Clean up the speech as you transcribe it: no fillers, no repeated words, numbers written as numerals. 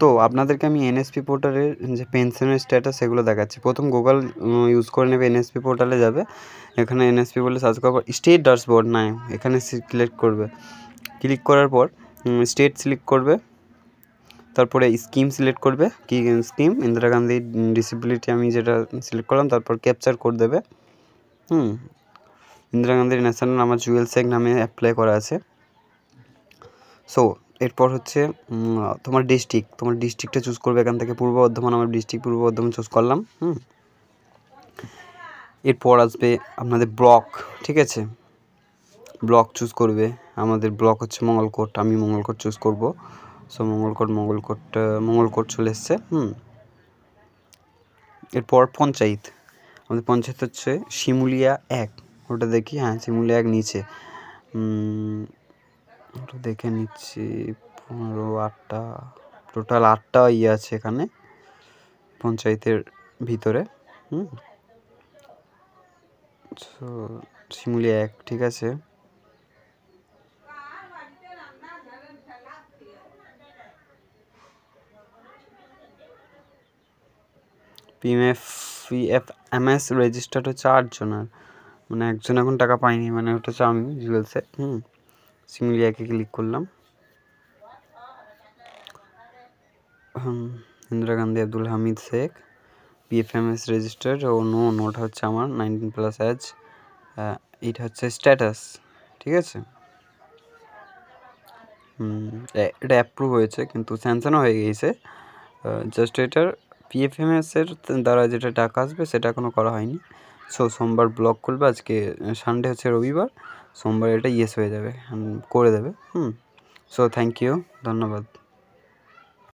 তো আপনাদেরকে আমি এনএসপি পোর্টালের যে পেনশনের স্ট্যাটাস সেগুলো দেখাচ্ছি। প্রথম গুগল ইউজ করে নেবে, এনএসপি পোর্টালে যাবে, এখানে এনএসপি বলে সার্চ করার পর স্টেট ড্যাশবোর্ড নাই এখানে সিলেক্ট করবে। ক্লিক করার পর স্টেট সিলেক্ট করবে, তারপরে স্কিম সিলেক্ট করবে, কি স্কিম, ইন্দিরা গান্ধী ডিসেবিলিটি আমি যেটা সিলেক্ট করলাম, তারপর ক্যাপচার কোড দেবে। ইন্দিরা গান্ধীর ন্যাশনাল আমার জুয়েল শেখ নামে অ্যাপ্লাই করা আছে। সো এরপর হচ্ছে তোমার ডিস্ট্রিক্টটা চুজ করবে এখান থেকে। পূর্ব বর্ধমান, আমার ডিস্ট্রিক্ট পূর্ব বর্ধমান চুজ করলাম। এরপর আসবে আপনাদের ব্লক, ঠিক আছে, ব্লক চুজ করবে। আমাদের ব্লক হচ্ছে মঙ্গলকোট, আমি মঙ্গলকোট চুজ করব। সো মঙ্গলকোট চলে এসছে। এরপর পঞ্চায়েত, আমাদের পঞ্চায়েত হচ্ছে শিমুলিয়া 1, ওটা দেখি, হ্যাঁ শিমুলিয়া 1 নিচে, ওটা দেখে নিচ্ছি। 8টা টোটাল 8টা ইয়ে আছে এখানে পঞ্চায়েতের ভিতরে। সো শিমুলিয়া 1, ঠিক আছে। PFMS রেজিস্টার্ড হচ্ছে 8 জনের, মানে একজন এখন টাকা পাইনি, মানে ওটা হচ্ছে আমি জুয়েলসে। শিমুলিয়াকে ক্লিক করলাম। ইন্দিরা গান্ধী আব্দুল হামিদ শেখ, PFMS রেজিস্টার্ড, ও নোটা হচ্ছে আমার 19+ এজ। এইটা হচ্ছে স্ট্যাটাস, ঠিক আছে। এটা অ্যাপ্রুভ হয়েছে, কিন্তু স্যাংশনও হয়ে গিয়েছে। জাস্ট এটার PFMS-এর দ্বারা যেটা টাকা আসবে সেটা এখনও করা হয়নি। সো সোমবার ব্লক খুলবে, আজকে সানডে হচ্ছে রবিবার, সোমবার এটা ইয়েস হয়ে যাবে, করে দেবে। সো থ্যাংক ইউ, ধন্যবাদ।